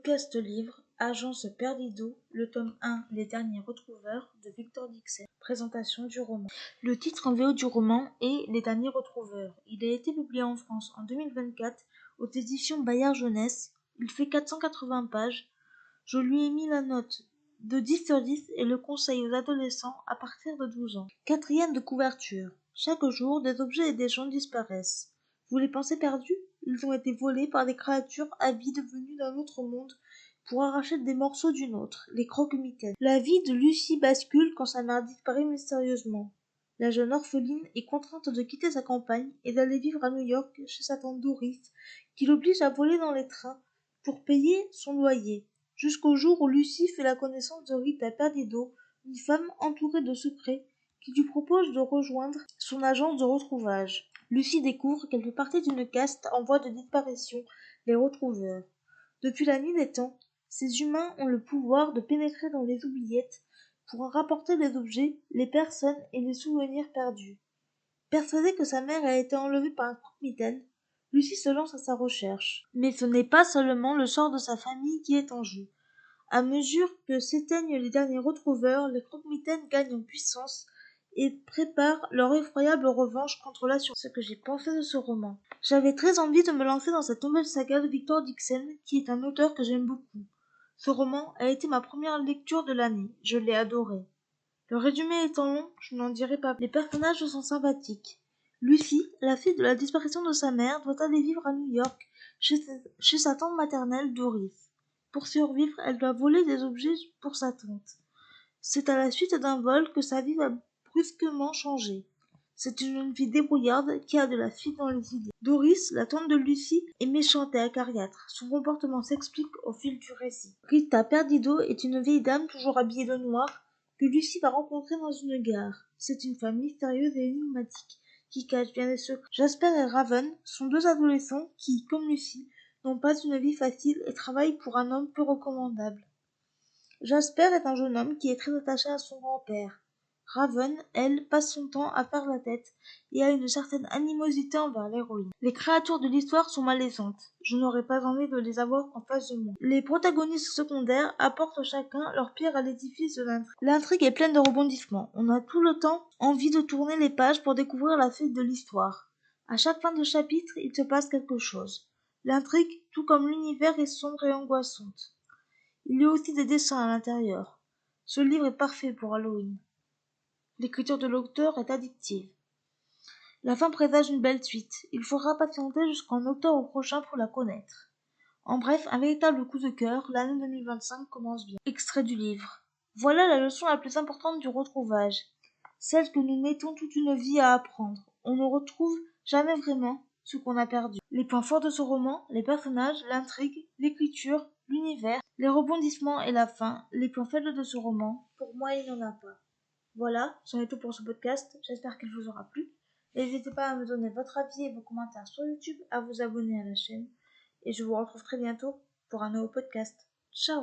Podcast livre, Agence Perdido, le tome 1, Les derniers retrouveurs, de Victor Dixon. Présentation du roman. Le titre en VO du roman est Les derniers retrouveurs. Il a été publié en France en 2024 aux éditions Bayard Jeunesse. Il fait 480 pages. Je lui ai mis la note de 10 sur 10 et le conseille aux adolescents à partir de 12 ans. Quatrième de couverture. Chaque jour, des objets et des gens disparaissent. Vous les pensez perdus? Ils ont été volés par des créatures avides venues d'un autre monde pour arracher des morceaux d'une autre, les croque-mitaines. La vie de Lucie bascule quand sa mère disparaît mystérieusement. La jeune orpheline est contrainte de quitter sa campagne et d'aller vivre à New York chez sa tante Doris, qui l'oblige à voler dans les trains pour payer son loyer, jusqu'au jour où Lucie fait la connaissance de Rita Perdido, une femme entourée de secrets, qui lui propose de rejoindre son agence de retrouvage. Lucie découvre qu'elle fait partie d'une caste en voie de disparition, les retrouveurs. Depuis la nuit des temps, ces humains ont le pouvoir de pénétrer dans les oubliettes pour en rapporter les objets, les personnes et les souvenirs perdus. Persuadée que sa mère a été enlevée par un croque-mitaine, Lucie se lance à sa recherche. Mais ce n'est pas seulement le sort de sa famille qui est en jeu. À mesure que s'éteignent les derniers retrouveurs, les croque-mitaines gagnent en puissance et préparent leur effroyable revanche contre la survie. Ce que j'ai pensé de ce roman. J'avais très envie de me lancer dans cette nouvelle saga de Victor Dixon, qui est un auteur que j'aime beaucoup. Ce roman a été ma première lecture de l'année. Je l'ai adoré. Le résumé étant long, je n'en dirai pas plus. Les personnages sont sympathiques. Lucie, la fille de la disparition de sa mère, doit aller vivre à New York chez sa tante maternelle Doris. Pour survivre, elle doit voler des objets pour sa tante. C'est à la suite d'un vol que sa vie va brusquement changer. C'est une jeune fille débrouillarde qui a de la fuite dans les idées. Doris, la tante de Lucie, est méchante et acariâtre. Son comportement s'explique au fil du récit. Rita Perdido est une vieille dame toujours habillée de noir que Lucie va rencontrer dans une gare. C'est une femme mystérieuse et énigmatique qui cache bien des secrets. Jasper et Raven sont deux adolescents qui, comme Lucie, n'ont pas une vie facile et travaillent pour un homme peu recommandable. Jasper est un jeune homme qui est très attaché à son grand-père. Raven, elle, passe son temps à faire la tête et a une certaine animosité envers l'héroïne. Les créatures de l'histoire sont malaisantes. Je n'aurais pas envie de les avoir en face de moi. Les protagonistes secondaires apportent chacun leur pierre à l'édifice de l'intrigue. L'intrigue est pleine de rebondissements. On a tout le temps envie de tourner les pages pour découvrir la suite de l'histoire. À chaque fin de chapitre, il se passe quelque chose. L'intrigue, tout comme l'univers, est sombre et angoissante. Il y a aussi des dessins à l'intérieur. Ce livre est parfait pour Halloween. L'écriture de l'auteur est addictive. La fin présage une belle suite. Il faudra patienter jusqu'en octobre prochain pour la connaître. En bref, un véritable coup de cœur, l'année 2025 commence bien. Extrait du livre. Voilà la leçon la plus importante du retrouvage. Celle que nous mettons toute une vie à apprendre. On ne retrouve jamais vraiment ce qu'on a perdu. Les points forts de ce roman, les personnages, l'intrigue, l'écriture, l'univers, les rebondissements et la fin, les points faibles de ce roman, pour moi il n'y en a pas. Voilà, c'en est tout pour ce podcast, j'espère qu'il vous aura plu. N'hésitez pas à me donner votre avis et vos commentaires sur YouTube, à vous abonner à la chaîne, et je vous retrouve très bientôt pour un nouveau podcast. Ciao!